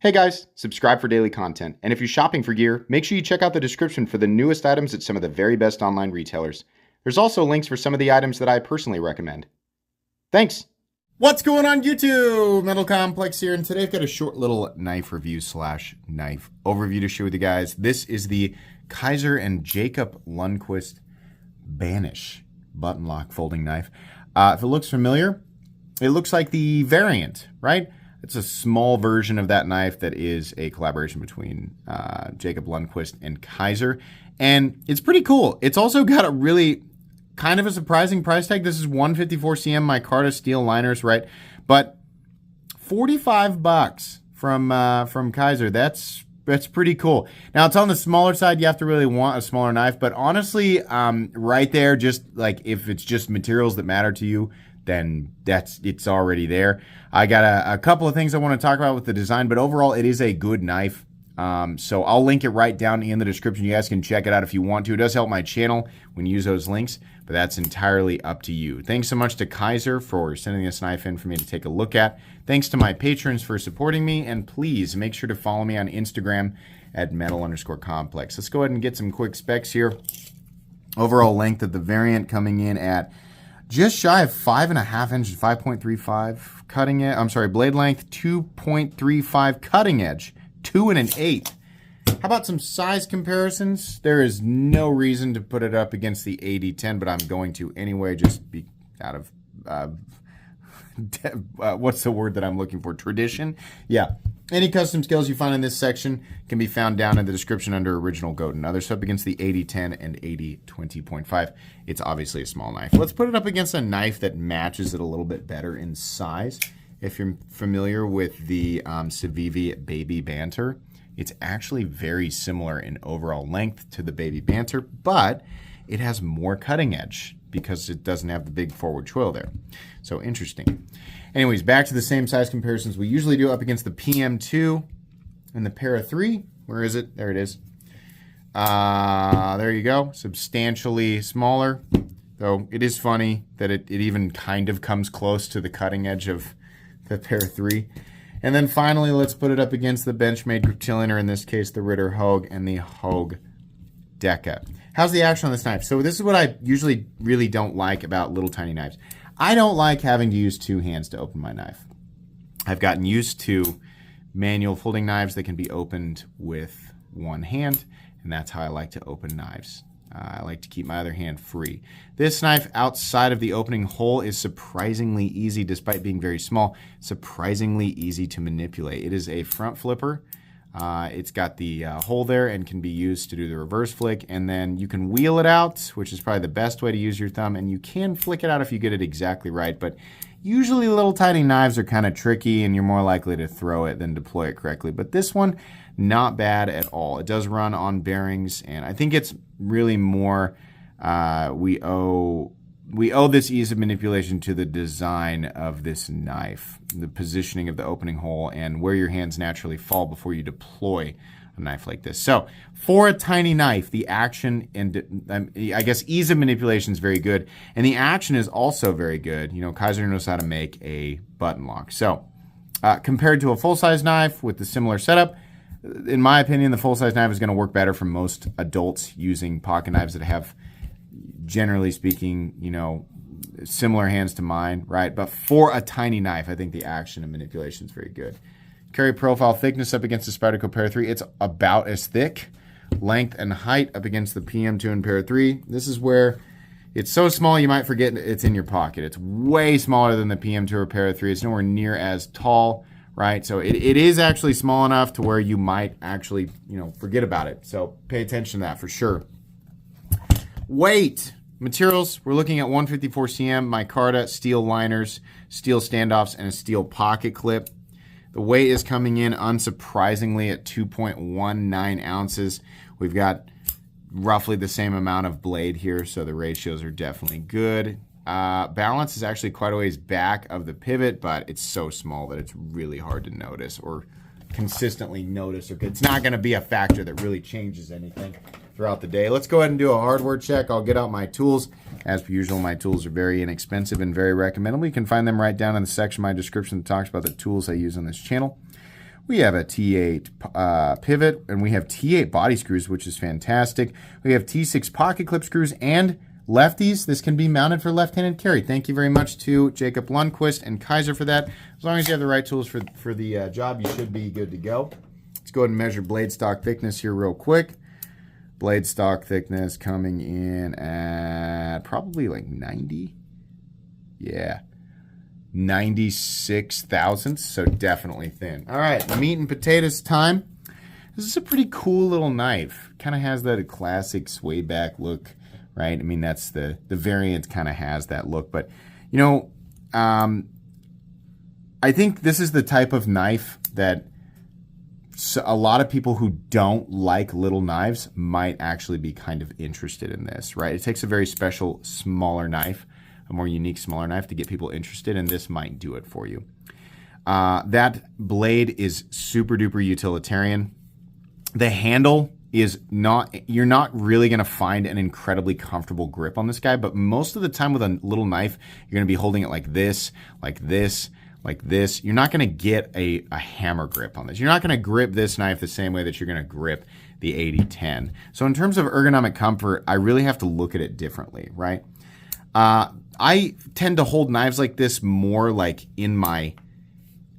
Hey guys, subscribe for daily content. And if you're shopping for gear, make sure you check out the description for the newest items at some of the very best online retailers. There's also links for some of the items that I personally recommend. Thanks! What's going on YouTube? Metal Complex here, and today I've got a short little knife review slash knife overview to share with you guys. This is the Kizer and Jacob Lundquist Banish button lock folding knife. If it looks familiar, it looks like the variant, right? It's a small version of that knife that is a collaboration between Jacob Lundquist and Kizer, and it's pretty cool. It's also got a really kind of a surprising price tag. This is 154 cm micarta steel liners, right? But $45 from Kizer. That's pretty cool. Now it's on the smaller side. You have to really want a smaller knife, but honestly, right there, just like if it's just materials that matter to you, then it's already there. I got a couple of things I want to talk about with the design, but overall it is a good knife. So I'll link it right down in the description. You guys can check it out if you want to. It does help my channel when you use those links, but that's entirely up to you. Thanks so much to Kizer for sending this knife in for me to take a look at. Thanks to my patrons for supporting me, and please make sure to follow me on Instagram at metal_complex. Let's go ahead and get some quick specs here. Overall length of the variant coming in at just shy of 5.5 inches, 5.35 cutting edge. I'm sorry, blade length 2.35 cutting edge, 2 1/8. How about some size comparisons? There is no reason to put it up against the AD10, but I'm going to anyway, just be out of what's the word that I'm looking for? Tradition? Yeah. Any custom scales you find in this section can be found down in the description under Original Goat and others. So up against the 8010 and 8020.5. It's obviously a small knife. Let's put it up against a knife that matches it a little bit better in size. If you're familiar with the Civivi Baby Banter, it's actually very similar in overall length to the Baby Banter, but it has more cutting edge because it doesn't have the big forward choil there. So interesting. Anyways, back to the same size comparisons we usually do up against the PM2 and the Para 3. Where is it? There it is. There you go. Substantially smaller, though it is funny that it even kind of comes close to the cutting edge of the Para 3. And then finally, let's put it up against the Benchmade Griptilianer, in this case the Ritter Hogue and the Hogue Deca. How's the action on this knife? So this is what I usually really don't like about little tiny knives. I don't like having to use two hands to open my knife. I've gotten used to manual folding knives that can be opened with one hand, and that's how I like to open knives. I like to keep my other hand free. This knife outside of the opening hole is surprisingly easy, despite being very small, surprisingly easy to manipulate. It is a front flipper. It's got the hole there and can be used to do the reverse flick, and then you can wheel it out, which is probably the best way to use your thumb, and you can flick it out if you get it exactly right, but usually little tiny knives are kind of tricky and you're more likely to throw it than deploy it correctly. But this one, not bad at all. It does run on bearings, and I think it's really more we owe this ease of manipulation to the design of this knife, the positioning of the opening hole, and where your hands naturally fall before you deploy a knife like this. So for a tiny knife, the action and I guess ease of manipulation is very good, and the action is also very good. You know, Kizer knows how to make a button lock. So compared to a full-size knife with the similar setup, in my opinion, the full-size knife is going to work better for most adults using pocket knives that have, generally speaking, you know, similar hands to mine, right? But for a tiny knife, I think the action and manipulation is very good. Carry profile thickness up against the Spyderco Para 3, it's about as thick. Length and height up against the PM2 and Para 3. This is where it's so small you might forget it's in your pocket. It's way smaller than the PM2 or Para 3. It's nowhere near as tall, right? So it is actually small enough to where you might actually, you know, forget about it. So pay attention to that for sure. Weight. Materials, we're looking at 154 cm micarta, steel liners, steel standoffs, and a steel pocket clip. The weight is coming in unsurprisingly at 2.19 ounces. We've got roughly the same amount of blade here, so the ratios are definitely good. Balance is actually quite a ways back of the pivot, but it's so small that it's really hard to notice or consistently notice. Or it's not going to be a factor that really changes anything throughout the day. Let's go ahead and do a hardware check. I'll get out my tools. As per usual, my tools are very inexpensive and very recommendable. You can find them right down in the section of my description that talks about the tools I use on this channel. We have a T8 pivot, and we have T8 body screws, which is fantastic. We have T6 pocket clip screws and lefties. This can be mounted for left-handed carry. Thank you very much to Jacob Lundquist and Kizer for that. As long as you have the right tools for the job, you should be good to go. Let's go ahead and measure blade stock thickness here real quick. Blade stock thickness coming in at probably like 90. Yeah. 96 thousandths, so definitely thin. All right, meat and potatoes time. This is a pretty cool little knife. Kind of has that classic sway back look, right? I mean, that's the variant kind of has that look, but you know, I think this is the type of knife that a lot of people who don't like little knives might actually be kind of interested in this, right? It takes a very special smaller knife, a more unique smaller knife to get people interested, and this might do it for you. That blade is super duper utilitarian. The handle is not, you're not really going to find an incredibly comfortable grip on this guy, but most of the time with a little knife, you're going to be holding it like this, like this, like this. You're not going to get a hammer grip on this. You're not going to grip this knife the same way that you're going to grip the 8010. So in terms of ergonomic comfort, I really have to look at it differently, right? I tend to hold knives like this more like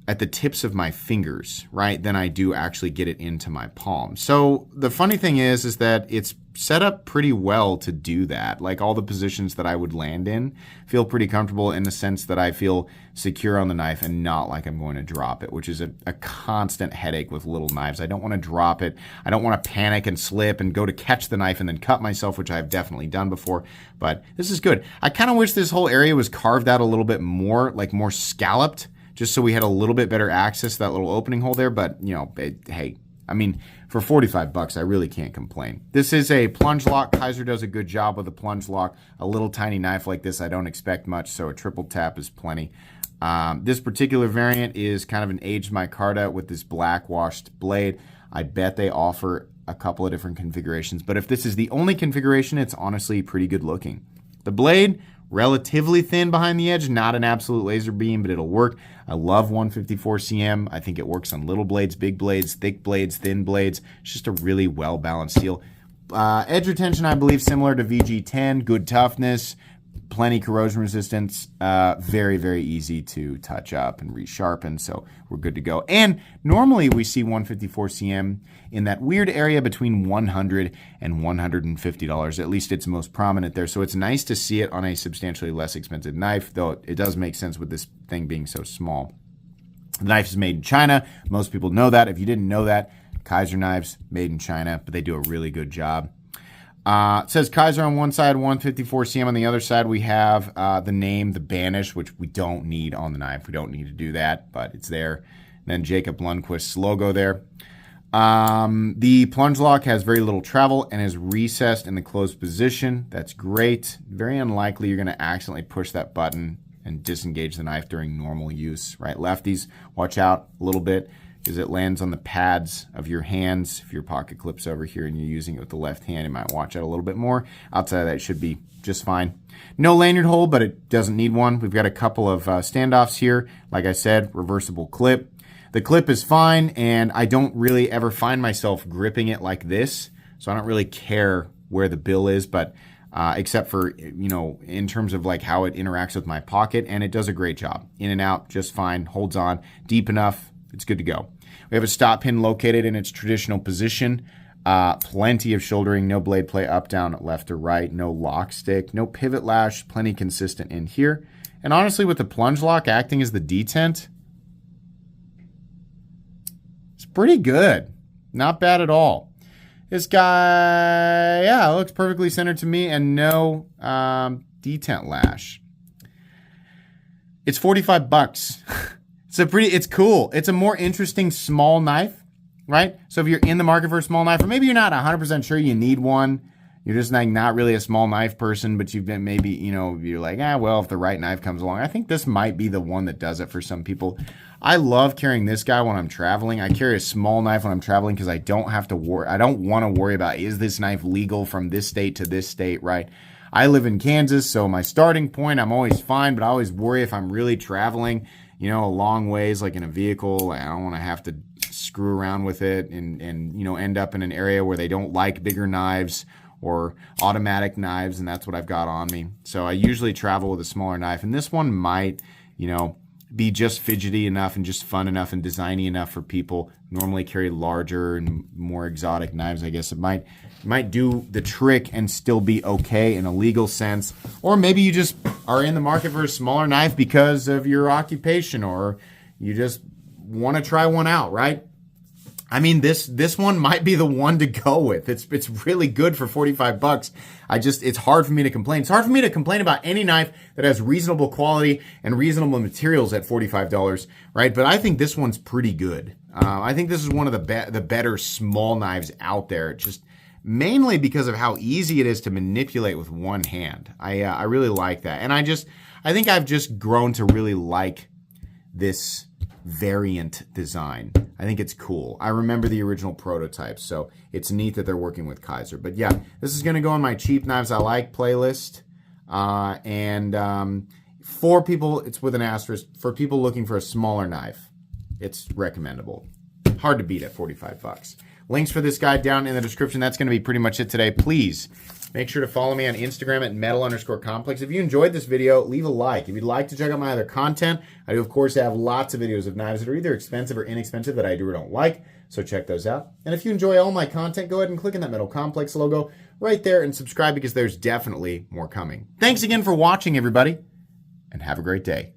at the tips of my fingers, right, than I do actually get it into my palm. So the funny thing is that it's set up pretty well to do that. Like all the positions that I would land in feel pretty comfortable in the sense that I feel secure on the knife and not like I'm going to drop it, which is a constant headache with little knives. I don't want to drop it. I don't want to panic and slip and go to catch the knife and then cut myself, which I've definitely done before, but this is good. I kind of wish this whole area was carved out a little bit more, like more scalloped, just so we had a little bit better access to that little opening hole there. But, you know, hey, I mean, for 45 bucks, I really can't complain. This is a plunge lock. Kizer does a good job with a plunge lock. A little tiny knife like this, I don't expect much, so a triple tap is plenty. This particular variant is kind of an aged micarta with this black washed blade. I bet they offer a couple of different configurations, but if this is the only configuration, it's honestly pretty good looking. The blade, relatively thin behind the edge, not an absolute laser beam, but it'll work. I love 154 cm. I think it works on little blades, big blades, thick blades, thin blades. It's just a really well-balanced steel. Edge retention, I believe, similar to VG10. Good toughness, plenty corrosion resistance. Very, very easy to touch up and resharpen, so we're good to go. And normally we see 154 cm in that weird area between $100 and $150. At least it's most prominent there, so it's nice to see it on a substantially less expensive knife, though it does make sense with this thing being so small. The knife is made in China. Most people know that. If you didn't know that, Kizer knives made in China, but they do a really good job. It says Kizer on one side, 154 cm on the other side. We have the name, the Banish, which we don't need on the knife. We don't need to do that, but it's there. And then Jacob Lundquist's logo there. The plunge lock has very little travel and is recessed in the closed position. That's great. Very unlikely you're going to accidentally push that button and disengage the knife during normal use, right? Lefties, watch out a little bit because it lands on the pads of your hands. If your pocket clips over here and you're using it with the left hand, you might watch out a little bit more. Outside of that, it should be just fine. No lanyard hole, but it doesn't need one. We've got a couple of standoffs here. Like I said, reversible clip. The clip is fine, and I don't really ever find myself gripping it like this, so I don't really care where the bill is, but except for, you know, in terms of like how it interacts with my pocket, and it does a great job. In and out, just fine, holds on, deep enough, it's good to go. We have a stop pin located in its traditional position. Plenty of shouldering, no blade play up, down, left or right, no lock stick, no pivot lash, plenty consistent in here. And honestly, with the plunge lock acting as the detent, it's pretty good. Not bad at all. This guy, yeah, looks perfectly centered to me and no detent lash. It's 45 bucks. It's cool. It's a more interesting small knife, right? So if you're in the market for a small knife, or maybe you're not 100% sure you need one, you're just like not really a small knife person, but you've been maybe, you know, you're like, well, if the right knife comes along, I think this might be the one that does it for some people. I love carrying this guy when I'm traveling. I carry a small knife when I'm traveling because I don't have to worry. I don't want to worry about, is this knife legal from this state to this state, right? I live in Kansas, so my starting point, I'm always fine, but I always worry if I'm really traveling, you know, a long ways, like in a vehicle, I don't want to have to screw around with it and end up in an area where they don't like bigger knives or automatic knives, and that's what I've got on me. So I usually travel with a smaller knife, and this one might, be just fidgety enough and just fun enough and designy enough for people who normally carry larger and more exotic knives. I guess it might do the trick and still be okay in a legal sense. Or maybe you just are in the market for a smaller knife because of your occupation, or you just want to try one out, right? I mean, this one might be the one to go with. It's really good for $45. It's hard for me to complain. It's hard for me to complain about any knife that has reasonable quality and reasonable materials at $45, right? But I think this one's pretty good. I think this is one of the better small knives out there, just mainly because of how easy it is to manipulate with one hand. I really like that. And I think I've just grown to really like this variant design. I think it's cool. I remember the original prototypes, so it's neat that they're working with Kizer. But yeah, this is going to go on my cheap knives I like playlist. For people, it's with an asterisk. For people looking for a smaller knife, it's recommendable. Hard to beat at $45. Links for this guide down in the description. That's going to be pretty much it today. Please make sure to follow me on Instagram at metal_complex. If you enjoyed this video, leave a like. If you'd like to check out my other content, I do, of course, have lots of videos of knives that are either expensive or inexpensive that I do or don't like, so check those out. And if you enjoy all my content, go ahead and click on that Metal Complex logo right there and subscribe, because there's definitely more coming. Thanks again for watching, everybody, and have a great day.